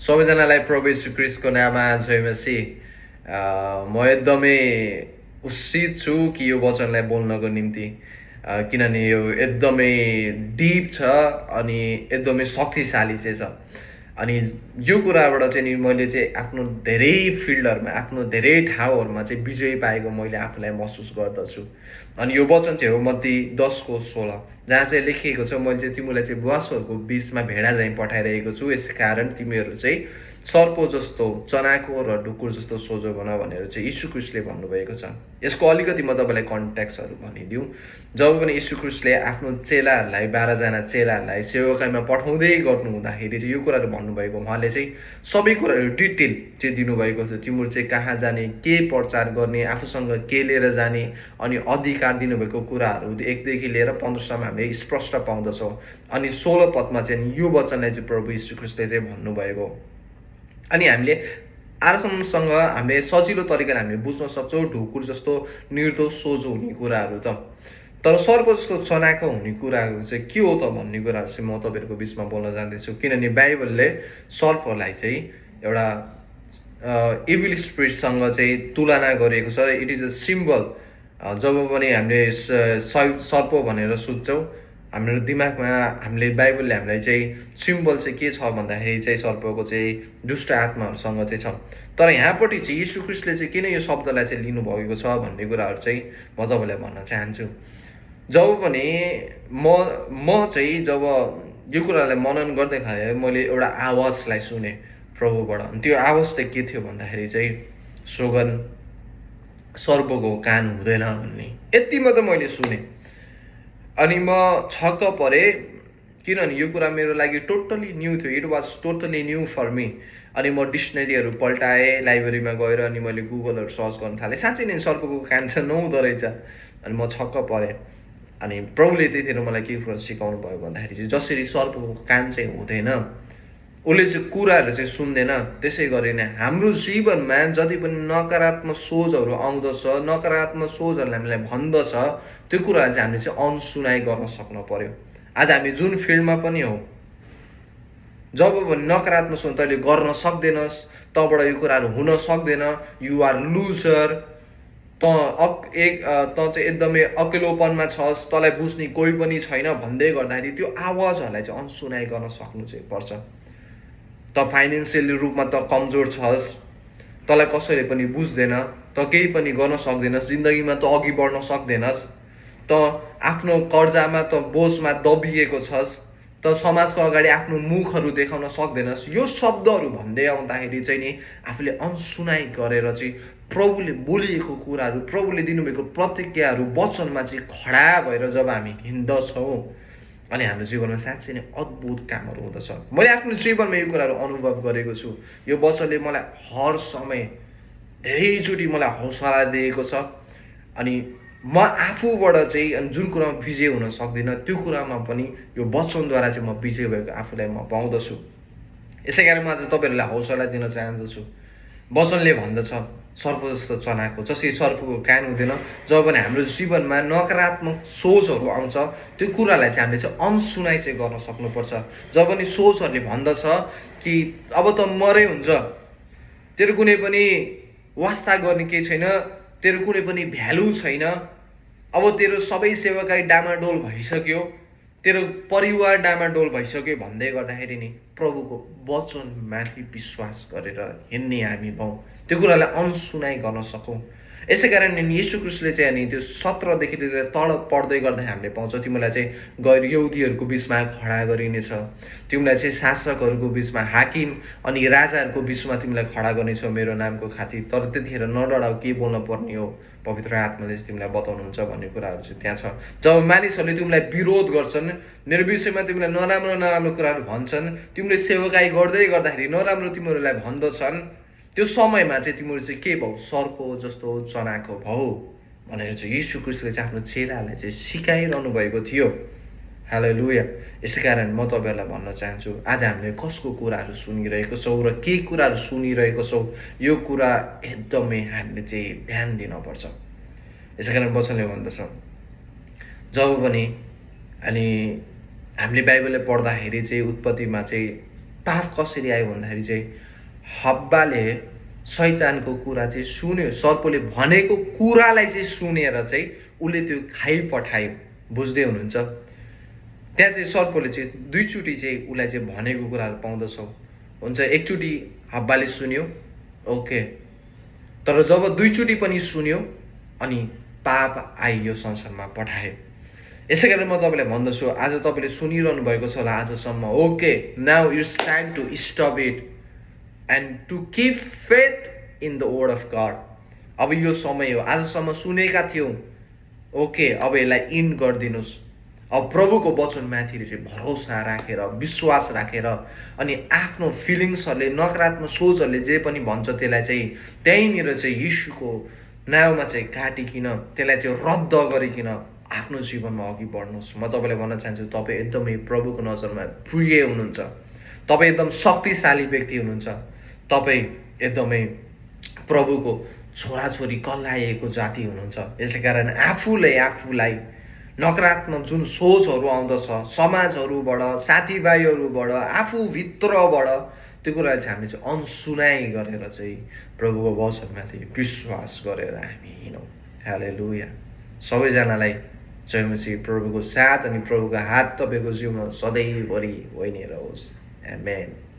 सबैजनालाई प्रभु यीशु ख्रीष्टको नाममा जय मसीह। म एकदमै उत्साहित छु कि यो वचनलाई बोल्नको निम्ति, किनभने यो एकदमै डिप छ अनि एकदमै शक्तिशाली चाहिँ छ। अनि यो कुराबाट चाहिँ नि मैले चाहिँ आफ्नो धेरै फिल्डहरूमा, आफ्नो धेरै ठाउँहरूमा चाहिँ विजय पाएको मैले आफूलाई महसुस गर्दछु। अनि यो वचन चाहिँ हो मत्ती 10:16, जहाँ चाहिँ लेखिएको छ, मैले चाहिँ तिमीलाई चाहिँ बुवासहरूको बिचमा भेडा झैँ पठाइरहेको छु, यसै कारण तिमीहरू चाहिँ सर्पो जस्तो, चनाखो र ढुकुर जस्तो सोझो बन भनेर चाहिँ यीशु ख्रीष्टले भन्नुभएको छ। यसको अलिकति म तपाईँलाई कन्टेक्स्टहरू भनिदिउँ। जब पनि यीशु ख्रीष्टले आफ्नो चेलाहरूलाई, 12जना चेलाहरूलाई सेवकाईमा पठाउँदै गर्नु हुँदाखेरि चाहिँ यो कुराहरू भन्नुभएको, उहाँले चाहिँ सबै कुराहरू डिटेल चाहिँ दिनुभएको छ। तिमीहरू चाहिँ कहाँ जाने, के प्रचार गर्ने, आफूसँग के लिएर जाने, अनि अधिकार दिनुभएको कुराहरू 1देखि लिएर 15सम्म हामीले स्पष्ट पाउँदछौँ। अनि 16 पदमा चाहिँ यो वचनलाई चाहिँ प्रभु यीशु ख्रीष्टले चाहिँ भन्नुभएको। अनि हामीले आरामसँग हामीले सजिलो तरिकाले हामीले बुझ्न सक्छौँ ढुकुर जस्तो निर्दोष सोझो हुने कुराहरू त। तर सर्प जस्तो चनाखो हुने कुराहरू चाहिँ के हो त भन्ने कुराहरू चाहिँ म तपाईँहरूको बिचमा बोल्न जाँदैछु। किनभने बाइबलले सर्पलाई चाहिँ एउटा इभिल स्पिरिटसँग चाहिँ तुलना गरिएको छ। It is a symbol. जब पनि हामीले सर्प भनेर सोध्छौँ, हाम्रो दिमागमा हामीले बाइबलले हामीलाई चाहिँ सिम्बल चाहिँ के छ भन्दाखेरि चाहिँ सर्पको चाहिँ दुष्ट आत्माहरूसँग चाहिँ छ। तर यहाँपट्टि चाहिँ यीशु ख्रीष्टले चाहिँ किन यो शब्दलाई चाहिँ लिनुभएको छ भन्ने कुराहरू चाहिँ म तपाईँलाई भन्न चाहन्छु। जब पनि म चाहिँ जब यो कुरालाई मनन गर्दै खाएँ, मैले एउटा आवाजलाई सुने प्रभुबाट। अनि त्यो आवाज चाहिँ के थियो भन्दाखेरि चाहिँ, सोगन सर्पको कान हुँदैन भन्ने, यति मात्र मैले सुने। अनि म छक्क परेँ, किनभने यो कुरा मेरो लागि टोटली न्यू थियो। It was totally new for me. अनि म डिक्सनरीहरू पल्टाएँ, लाइब्रेरीमा गएर अनि मैले गुगलहरू सर्च गर्न थालेँ। साँच्चै नै सर्पको कान चाहिँ नहुँदो रहेछ। अनि म छक्क परेँ। अनि प्रभुले त्यतिखेर मलाई के कुरा सिकाउनु भयो भन्दाखेरि चाहिँ, जसरी सर्पको कान चाहिँ हुँदैन, उसले चाहिँ कुराहरू चाहिँ सुन्दैन, त्यसै गरी नै हाम्रो जीवनमा जति पनि नकारात्मक सोचहरू आउँदछ, नकारात्मक सोचहरूले हामीलाई भन्दछ, त्यो कुराहरू चाहिँ हामीले चाहिँ अनसुनाइ गर्न सक्नु पर्यो। आज हामी जुन फिल्डमा पनि हौ, जब पनि नकारात्मक सोच तैँले गर्न सक्दैनस्, तँबाट यो कुराहरू हुन सक्दैन, यु आर लुजर, त चाहिँ एकदमै अकेलोपनमा छस्, तँलाई बुझ्ने कोही पनि छैन भन्दै गर्दाखेरि त्यो आवाजहरूलाई चाहिँ अनसुनाइ गर्न सक्नु चाहिँ पर्छ। त फाइनेन्सियली रूपमा त कमजोर छस्, तँलाई कसैले पनि बुझ्दैन, त केही पनि गर्न सक्दैनस्, जिन्दगीमा त अघि बढ्न सक्दैनस्, त आफ्नो कर्जामा त बोझमा दबिएको छस्, त समाजको अगाडि आफ्नो मुखहरू देखाउन सक्दैनस्। यो शब्दहरू भन्दै आउँदाखेरि चाहिँ नि आफूले अनसुनाइ गरेर चाहिँ प्रभुले बोलिएको कुराहरू, प्रभुले दिनुभएको प्रतिज्ञाहरू, वचनमा चाहिँ खडा भएर जब हामी हिँड्दछौँ, अनि हाम्रो जीवनमा साँच्चै नै अद्भुत कामहरू हुँदछ। मैले आफ्नो जीवनमा यो कुराहरू अनुभव गरेको छु। यो वचनले मलाई हर समय धेरैचोटि मलाई हौसला दिएको छ। अनि म आफूबाट चाहिँ अनि जुन कुरामा विजय हुन सक्दिनँ, त्यो कुरामा पनि यो वचनद्वारा चाहिँ म विजय भएको आफूलाई म पाउँदछु। यसै कारण म आज तपाईँहरूलाई हौसला दिन चाहँदछु। वचनले भन्दछ, सर्प जस्तो चनाको, जसरी सर्पको कान हुँदैन, जब पनि हाम्रो जीवनमा नकारात्मक सोचहरू आउँछ, त्यो कुरालाई चाहिँ हामीले चाहिँ अनसुनाइ चाहिँ गर्न सक्नुपर्छ। जब पनि सोचहरूले भन्दछ कि अब त मरै हुन्छ, तेरो कुनै पनि वास्ता गर्ने केही छैन, तेरो कुनै पनि भ्यालु छैन, अब तेरो सबै सेवाकाई डामाडोल भइसक्यो, तेरो परिवार डामाडोल भइसक्यो भन्दै गर्दाखेरि नि प्रभुको वचनमाथि विश्वास गरेर हिँड्ने हामी भयौँ, त्यो कुरालाई अनसुनाइ गर्न सकौँ। यसै कारण यीशु ख्रीष्टले चाहिँ अनि त्यो 17देखि लिएर तल पढ्दै गर्दा हामीले पाउँछौँ, तिमीलाई चाहिँ गैर यहुदीहरूको बिचमा खडा गरिनेछ, तिमीलाई चाहिँ शासकहरूको बिचमा, हाकिम अनि राजाहरूको बिचमा तिमीलाई खडा गर्नेछ मेरो नामको खातिर। तर त्यतिखेर नडराउ, के बोल्न पर्ने हो, पवित्र आत्माले चाहिँ तिमीलाई बताउनुहुन्छ भन्ने कुराहरू चाहिँ त्यहाँ छ। जब मानिसहरूले तिमीलाई विरोध गर्छन्, मेरो विषयमा तिमीलाई नराम्रो नराम्रो कुराहरू भन्छन्, तिमीले सेवकाई गर्दै गर्दाखेरि नराम्रो तिमीहरूलाई भन्दछन्, त्यो समयमा चाहिँ तिमीहरू चाहिँ के भौ, सर्प जस्तो चनाखो भौ भनेर चाहिँ यीशु ख्रीष्टले चाहिँ आफ्नो चेलालाई चाहिँ सिकाइरहनु भएको थियो। हालेलुया। यसै कारण म तपाईँहरूलाई भन्न चाहन्छु, आज हामीले कसको कुराहरू सुनिरहेको छौँ र के कुराहरू सुनिरहेको छौँ, यो कुरा एकदमै हामीले चाहिँ ध्यान दिनुपर्छ। यसै कारण वचनले भन्दछ, जब पनि अनि हामीले बाइबलले पढ्दाखेरि चाहिँ उत्पत्तिमा चाहिँ पाप कसरी आयो भन्दाखेरि चाहिँ हब्बाले शैतानको कुरा चाहिँ सुन्यो, सर्पले भनेको कुरालाई चाहिँ सुनेर चाहिँ उसले त्यो खाइपठायो। बुझ्दै हुनुहुन्छ? त्यहाँ चाहिँ सर्पले चाहिँ दुईचोटि चाहिँ उसलाई चाहिँ भनेको कुराहरू पाउँदछौँ। हुन्छ, एकचोटि हब्बाले सुन्यो, ओके, तर जब दुईचोटि पनि सुन्यो अनि पाप आइयो संसारमा पठायो। यसै कारण म तपाईँलाई भन्दछु, आज तपाईँले सुनिरहनु भएको छ होला आजसम्म, okay, now it's time to stop it and to keep faith in the word of God. अब यो समय हो, आजसम्म सुनेका थियौँ, ओके, अब यसलाई इन गरिदिनुहोस्। अब प्रभुको वचनमाथि चाहिँ भरोसा राखेर, विश्वास राखेर अनि आफ्नो फिलिङ्सहरूले, नकारात्मक सोचहरूले जे पनि भन्छ त्यसलाई चाहिँ त्यहीँनिर चाहिँ यीशुको नाउँमा चाहिँ काटिकन, त्यसलाई चाहिँ रद्द गरिकन आफ्नो जीवनमा अघि बढ्नुहोस्। म तपाईँलाई भन्न चाहन्छु, तपाईँ एकदमै प्रभुको नजरमा प्रिय हुनुहुन्छ, तपाईँ एकदम शक्तिशाली व्यक्ति हुनुहुन्छ, तपाईँ एकदमै प्रभुको छोराछोरी कल्लाइएको जाति हुनुहुन्छ। यसै कारण आफूलाई नकारात्मक जुन सोचहरू आउँदछ समाजहरूबाट, साथीभाइहरूबाट, आफूभित्रबाट, त्यो कुरा चाहिँ हामी चाहिँ अनसुनाइ गरेर चाहिँ प्रभुको वचनमाथि विश्वास गरेर हामी हिँडौँ। हालेलुया। सबैजनालाई जय मसीह। प्रभुको साथ अनि प्रभुको हात तपाईँको जीवनमा सधैँभरि भइ नै रहोस्। आमेन।